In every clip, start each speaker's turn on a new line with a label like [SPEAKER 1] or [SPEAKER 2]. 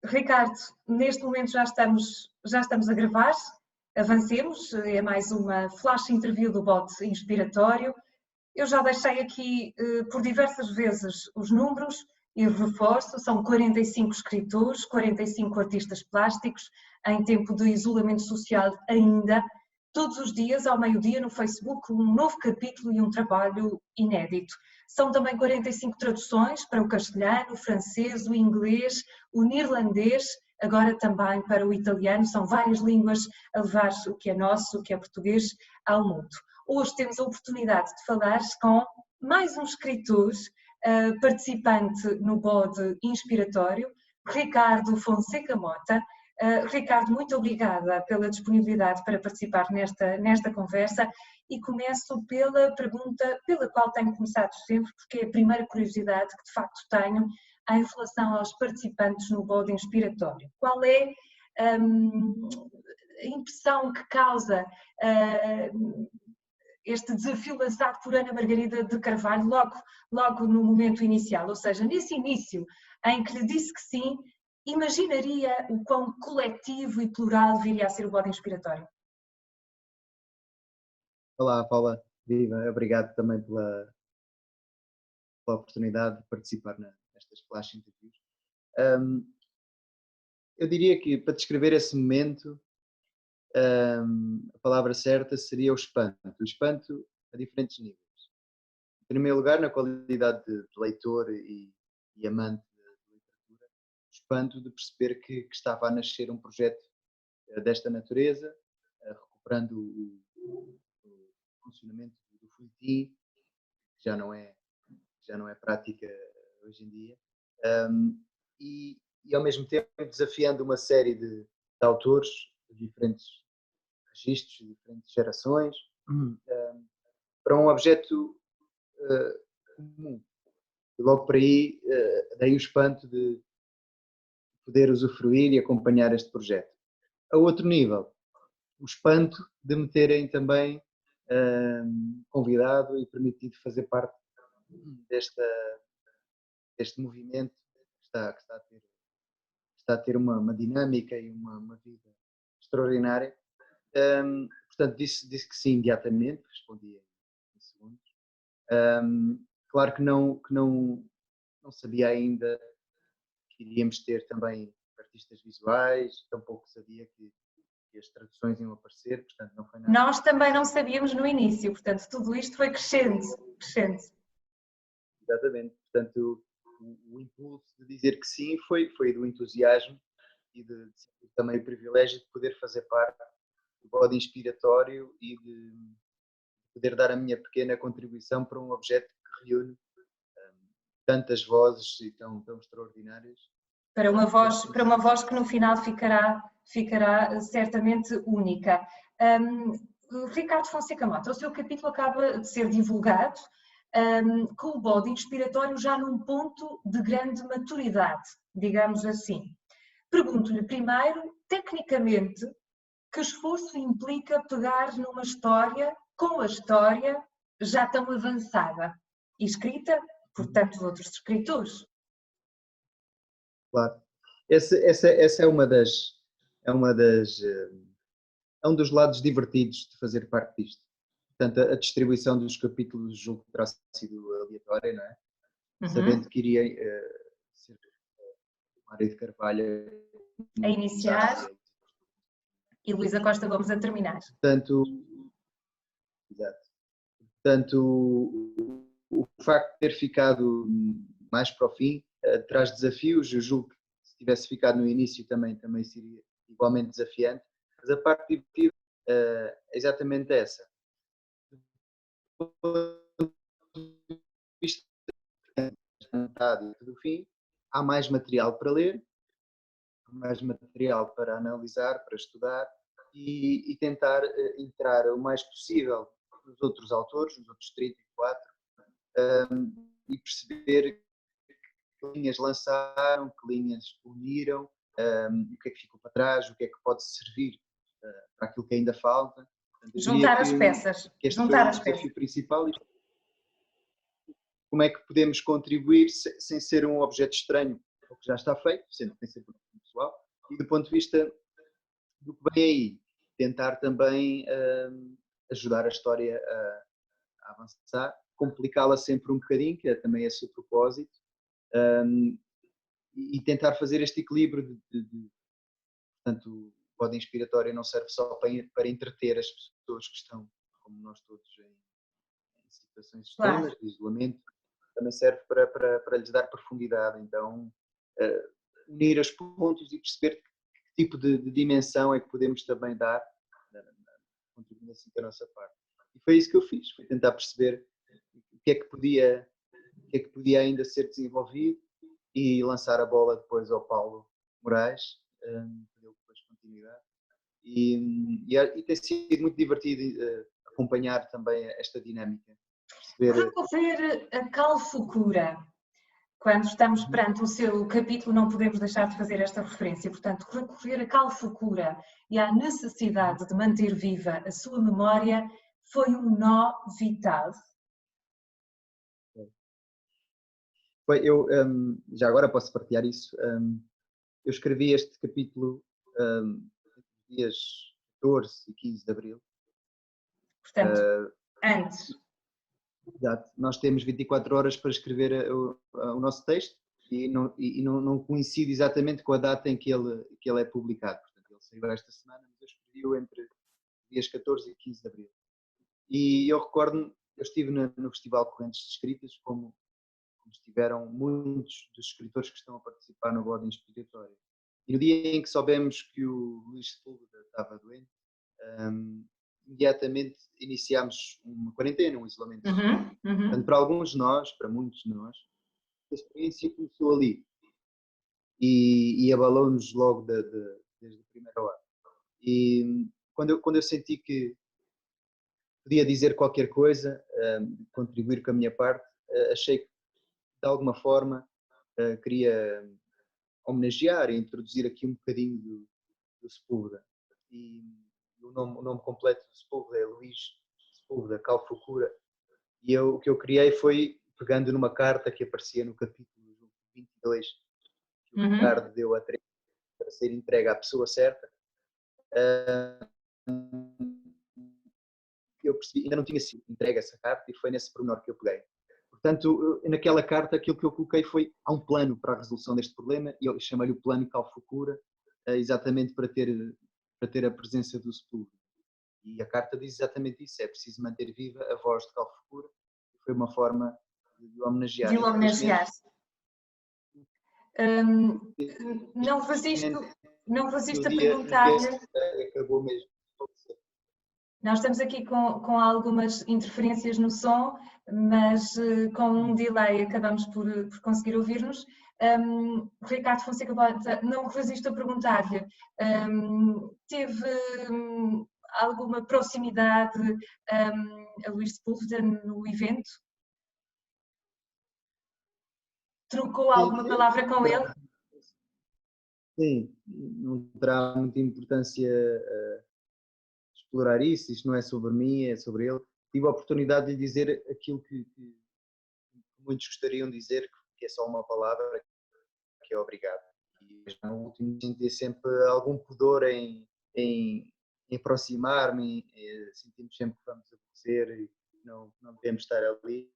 [SPEAKER 1] Ricardo, neste momento já estamos a gravar, avancemos, é mais uma flash interview do bot inspiratório. Eu já deixei aqui por diversas vezes os números e reforço, são 45 escritores, 45 artistas plásticos, em tempo de isolamento social ainda, todos os dias ao meio-dia no Facebook, um novo capítulo e um trabalho inédito. São também 45 traduções para o castelhano, o francês, o inglês, o neerlandês, agora também para o italiano, são várias línguas a levar o que é nosso, o que é português, ao mundo. Hoje temos a oportunidade de falar com mais um escritor, participante no bode inspiratório, Ricardo Fonseca Mota. Ricardo, muito obrigada pela disponibilidade para participar nesta conversa e começo pela pergunta pela qual tenho começado sempre, porque é a primeira curiosidade que de facto tenho em relação aos participantes no bode inspiratório. Qual é a impressão que causa este desafio lançado por Ana Margarida de Carvalho logo no momento inicial, ou seja, nesse início em que lhe disse que sim, imaginaria o quão coletivo e plural viria a ser o bode inspiratório?
[SPEAKER 2] Olá, Paula, viva, obrigado também pela oportunidade de participar nestas flash interviews. Eu diria que para descrever esse momento, a palavra certa seria o espanto a diferentes níveis. Em primeiro lugar, na qualidade de leitor e amante de literatura, o espanto de perceber que estava a nascer um projeto desta natureza, recuperando o funcionamento do folhetim, que já não é prática hoje em dia, e ao mesmo tempo desafiando uma série de autores de diferentes registros, de diferentes gerações, para um objeto comum. E logo por aí, daí o espanto de poder usufruir e acompanhar este projeto. A outro nível, o espanto de me terem também convidado e permitido fazer parte deste movimento que está a ter uma dinâmica e uma vida extraordinária. Portanto, disse que sim imediatamente, respondi em segundos. Claro que não sabia ainda que iríamos ter também artistas visuais, tampouco sabia que as traduções iam aparecer, portanto não foi nada.
[SPEAKER 1] Nós também não sabíamos no início, portanto tudo isto foi crescendo.
[SPEAKER 2] Exatamente, portanto o impulso de dizer que sim foi do entusiasmo e de também o privilégio de poder fazer parte do bode inspiratório e de poder dar a minha pequena contribuição para um objeto que reúne tantas vozes e tão extraordinárias.
[SPEAKER 1] Para uma voz que no final ficará certamente única. Ricardo Fonseca Mota, o seu capítulo acaba de ser divulgado com o bode inspiratório já num ponto de grande maturidade, digamos assim. Pergunto-lhe primeiro, tecnicamente, que esforço implica pegar numa história com a história já tão avançada e escrita por tantos outros escritores?
[SPEAKER 2] Claro. Essa é um dos lados divertidos de fazer parte disto. Portanto, a distribuição dos capítulos julgo que terá sido aleatória, não é?
[SPEAKER 1] Uhum.
[SPEAKER 2] Sabendo que iria ser o Mário de Carvalho
[SPEAKER 1] a iniciar e Luísa Costa Gomes a terminar.
[SPEAKER 2] Portanto, o facto de ter ficado mais para o fim traz desafios. Eu julgo que se tivesse ficado no início também seria igualmente desafiante, mas a parte divertida é exatamente essa. Visto do fim, há mais material para ler, mais material para analisar, para estudar e tentar entrar o mais possível nos outros autores, nos outros 34, e perceber que linhas lançaram, que linhas uniram, o que é que ficou para trás, o que é que pode servir para aquilo que ainda falta. Portanto,
[SPEAKER 1] juntar as peças.
[SPEAKER 2] Que este foi o desafio principal. Como é que podemos contribuir sem ser um objeto estranho ao que já está feito, sendo que tem sempre um pessoal. E do ponto de vista do que vem aí, tentar também ajudar a história a avançar, complicá-la sempre um bocadinho, que é também esse o propósito, e tentar fazer este equilíbrio portanto, o bode inspiratório não serve só para entreter as pessoas que estão, como nós todos, em situações extremas,
[SPEAKER 1] Claro.
[SPEAKER 2] de isolamento, também serve para lhes dar profundidade. Então, unir os pontos e perceber que tipo de dimensão é que podemos também dar, contribuindo assim com a nossa parte. E foi isso que eu fiz, foi tentar perceber o que é que podia ainda ser desenvolvido e lançar a bola depois ao Paulo Moraes, que deu depois continuidade. E tem sido muito divertido acompanhar também esta dinâmica. Perceber...
[SPEAKER 1] Recorrer a Calfucura. Quando estamos perante o seu capítulo, não podemos deixar de fazer esta referência. Portanto, recorrer a Calfucura e à necessidade de manter viva a sua memória foi um nó vital.
[SPEAKER 2] Eu, já agora posso partilhar isso. Eu escrevi este capítulo dias 14 e 15 de abril.
[SPEAKER 1] Portanto, antes.
[SPEAKER 2] Exato. Nós temos 24 horas para escrever o nosso texto e não coincide exatamente com a data em que ele é publicado. Portanto, ele saiu esta semana, mas eu escrevi-o entre dias 14 e 15 de abril. E eu recordo-me, eu estive no Festival Correntes de Escritas, como estiveram muitos dos escritores que estão a participar no Bode Inspiratório. E no dia em que soubemos que o Luís Sepúlveda estava doente, imediatamente iniciámos uma quarentena, um isolamento. Portanto, para alguns de nós, para muitos de nós, a experiência começou ali e abalou-nos logo desde a primeira hora. E quando eu senti que podia dizer qualquer coisa, contribuir com a minha parte, achei que de alguma forma queria homenagear e introduzir aqui um bocadinho do Sepúlveda. E o nome completo do Sepúlveda é Luís Sepúlveda Calfucura. E o que eu criei foi, pegando numa carta que aparecia no capítulo 22, que o Ricardo deu a Teresa para ser entregue à pessoa certa, eu percebi, ainda não tinha sido entregue essa carta e foi nesse pormenor que eu peguei. Portanto, naquela carta, aquilo que eu coloquei foi, há um plano para a resolução deste problema, e eu chamei-lhe o plano Calfucura, exatamente para ter a presença do Sepúlveda. E a carta diz exatamente isso, é preciso manter viva a voz de Calfucura, e foi uma forma de o homenagear.
[SPEAKER 1] De o homenagear. Não resisto a perguntar-lhe...
[SPEAKER 2] Acabou mesmo.
[SPEAKER 1] Nós estamos aqui com algumas interferências no som, mas com um delay acabamos por conseguir ouvir-nos. Ricardo Fonseca Mota, não resisto a perguntar-lhe, teve alguma proximidade a Luís Sepúlveda no evento? Trocou alguma palavra com ele?
[SPEAKER 2] Sim, não terá muita importância explorar isso, isto não é sobre mim, é sobre ele. Tive a oportunidade de lhe dizer aquilo que muitos gostariam de dizer, que é só uma palavra, que é obrigado. E no último senti sempre algum pudor em aproximar-me, sentimos sempre que vamos aborrecer e não devemos estar ali.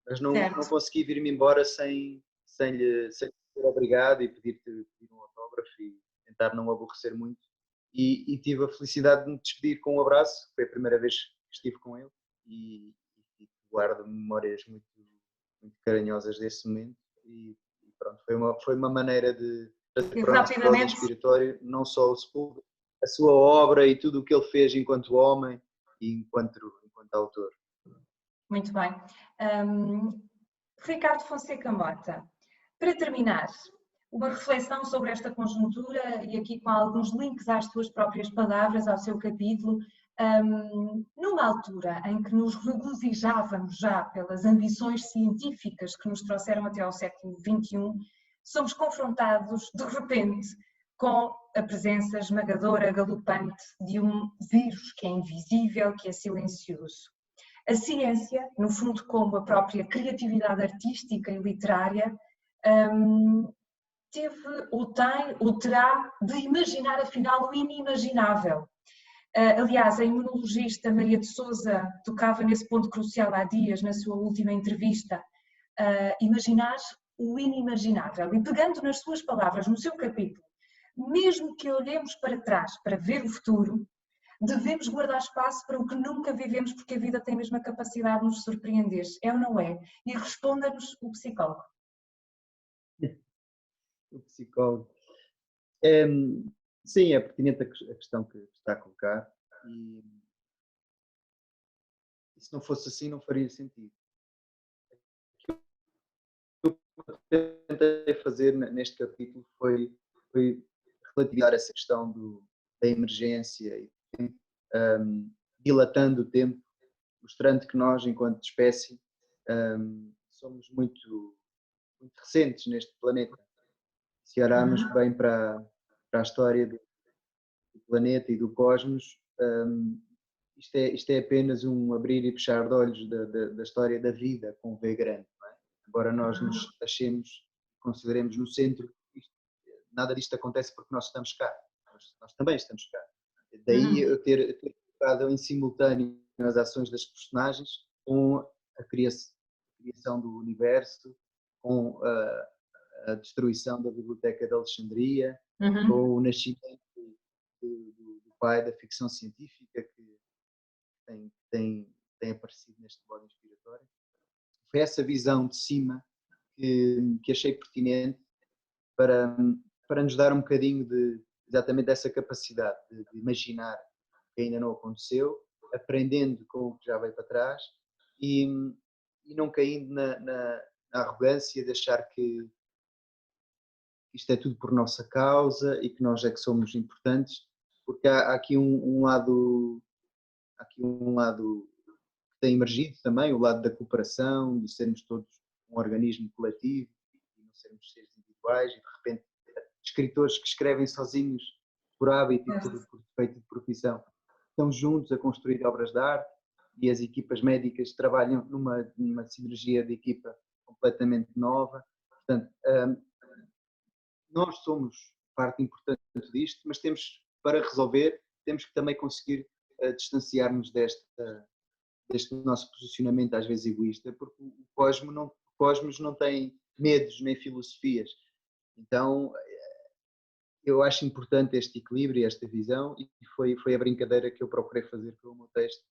[SPEAKER 2] Mas não consegui vir-me embora sem lhe dizer obrigado e pedir-te um autógrafo e tentar não aborrecer muito. E tive a felicidade de me despedir com um abraço, foi a primeira vez que estive com ele e guardo memórias muito, muito carinhosas desse momento e pronto, foi uma maneira de trazer para o nosso bode inspiratório não só o Sepúlveda, a sua obra e tudo o que ele fez enquanto homem e enquanto autor.
[SPEAKER 1] Muito bem. Ricardo Fonseca Mota, para terminar, uma reflexão sobre esta conjuntura e aqui com alguns links às tuas próprias palavras, ao seu capítulo, numa altura em que nos regozijávamos já pelas ambições científicas que nos trouxeram até ao século XXI, somos confrontados de repente com a presença esmagadora, galopante de um vírus que é invisível, que é silencioso. A ciência, no fundo como a própria criatividade artística e literária, teve, ou tem, ou terá de imaginar afinal o inimaginável. Aliás, a imunologista Maria de Sousa tocava nesse ponto crucial há dias, na sua última entrevista. Imaginar o inimaginável. E pegando nas suas palavras, no seu capítulo, mesmo que olhemos para trás para ver o futuro, devemos guardar espaço para o que nunca vivemos, porque a vida tem a mesma capacidade de nos surpreender. É ou não é? E responda-nos o psicólogo.
[SPEAKER 2] O psicólogo. Sim, é pertinente a questão que está a colocar e se não fosse assim não faria sentido. O que eu tentei fazer neste capítulo foi relativizar essa questão da emergência e dilatando o tempo, mostrando que nós, enquanto espécie, somos muito recentes neste planeta. Se olharmos bem para a história do planeta e do cosmos, isto é apenas um abrir e fechar de olhos da história da vida com V grande. Não é? Embora nós nos achemos, consideremos no centro, nada disto acontece porque nós estamos cá. Nós também estamos cá. Daí eu ter colocado em simultâneo as ações das personagens com a criação do universo, com a destruição da Biblioteca de Alexandria, com o nascimento do pai da ficção científica que tem aparecido neste modo inspiratório. Foi essa visão de cima que achei pertinente para nos dar um bocadinho exatamente dessa capacidade de imaginar que ainda não aconteceu, aprendendo com o que já veio para trás e não caindo na arrogância de achar que isto é tudo por nossa causa e que nós é que somos importantes, porque há aqui um lado que tem emergido também, o lado da cooperação, de sermos todos um organismo coletivo e não sermos seres individuais e de repente escritores que escrevem sozinhos por hábito e por defeito de profissão estão juntos a construir obras de arte e as equipas médicas trabalham numa sinergia de equipa completamente nova. Portanto, nós somos parte importante disto, mas para resolver, temos que também conseguir distanciar-nos deste nosso posicionamento às vezes egoísta, porque o cosmos não tem medos nem filosofias. Então, eu acho importante este equilíbrio, esta visão, e foi a brincadeira que eu procurei fazer com o meu texto,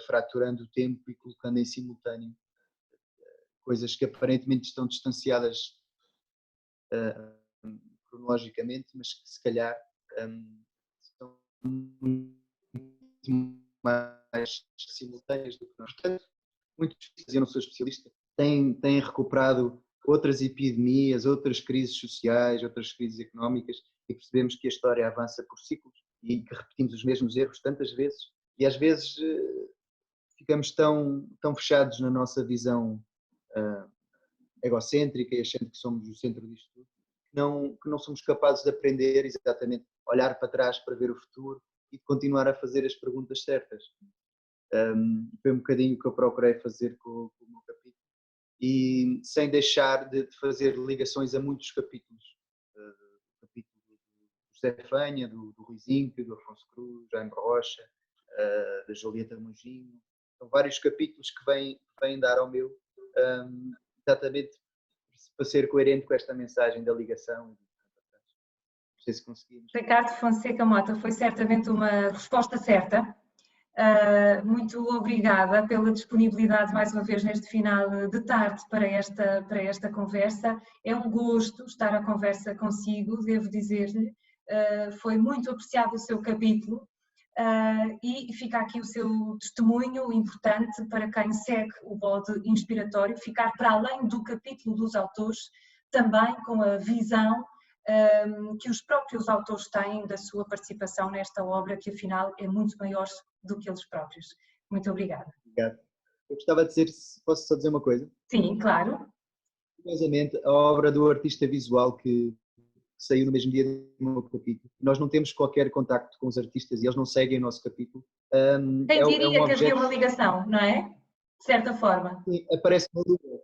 [SPEAKER 2] fraturando o tempo e colocando em simultâneo coisas que aparentemente estão distanciadas cronologicamente, mas que se calhar são muito mais simultâneas do que nós. Portanto, muitos pesquisadores, eu não sou especialista, têm recuperado outras epidemias, outras crises sociais, outras crises económicas e percebemos que a história avança por ciclos e que repetimos os mesmos erros tantas vezes e às vezes ficamos tão fechados na nossa visão egocêntrica e achando que somos o centro disto tudo, que não somos capazes de aprender exatamente, olhar para trás para ver o futuro e de continuar a fazer as perguntas certas. Foi um bocadinho o que eu procurei fazer com o meu capítulo e sem deixar de fazer ligações a muitos capítulos. O capítulo do José Fanha, do Rui Zinck, do Afonso Cruz, Jaime Rocha, da Julieta Monginho. São vários capítulos que vêm dar ao meu, exatamente para ser coerente com esta mensagem da ligação. Não sei se conseguimos.
[SPEAKER 1] Ricardo Fonseca Mota, foi certamente uma resposta certa. Muito obrigada pela disponibilidade mais uma vez neste final de tarde para esta conversa. É um gosto estar à conversa consigo, devo dizer-lhe. Foi muito apreciado o seu capítulo e fica aqui o seu testemunho importante para quem segue o bode inspiratório, ficar para além do capítulo dos autores, também com a visão que os próprios autores têm da sua participação nesta obra, que afinal é muito maior do que eles próprios. Muito obrigada.
[SPEAKER 2] Obrigado. Eu gostava de dizer, posso só dizer uma coisa?
[SPEAKER 1] Sim, claro.
[SPEAKER 2] Curiosamente, a obra do artista visual que saiu no mesmo dia do meu capítulo, nós não temos qualquer contacto com os artistas e eles não seguem o nosso capítulo.
[SPEAKER 1] Quem diria que havia uma ligação, não é? De certa forma.
[SPEAKER 2] Sim, aparece uma lua,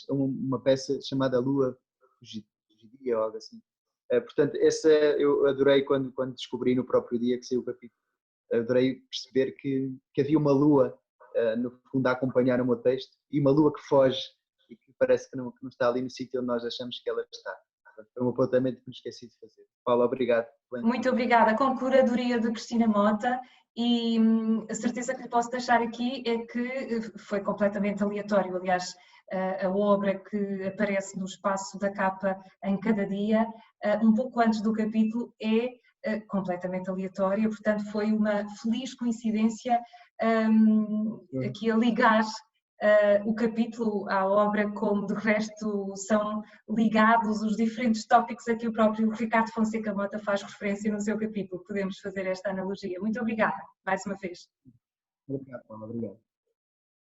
[SPEAKER 2] uma peça chamada Lua Fugitiva. dia ou algo assim. Portanto, eu adorei quando descobri no próprio dia que saiu o capítulo. Adorei perceber que havia uma lua, no fundo, a acompanhar o meu texto, e uma lua que foge e que parece que não está ali no sítio onde nós achamos que ela está. Foi um apontamento que me esqueci de fazer. Paula, obrigado.
[SPEAKER 1] Muito obrigada. Com curadoria de Cristina Mota, e a certeza que lhe posso deixar aqui é que foi completamente aleatório. Aliás, a obra que aparece no espaço da capa em cada dia, um pouco antes do capítulo, é completamente aleatória, portanto foi uma feliz coincidência aqui a ligar o capítulo à obra, como de resto são ligados os diferentes tópicos a que o próprio Ricardo Fonseca Mota faz referência no seu capítulo. Podemos fazer esta analogia. Muito obrigada, mais uma vez.
[SPEAKER 2] Obrigado, Paula. Obrigado.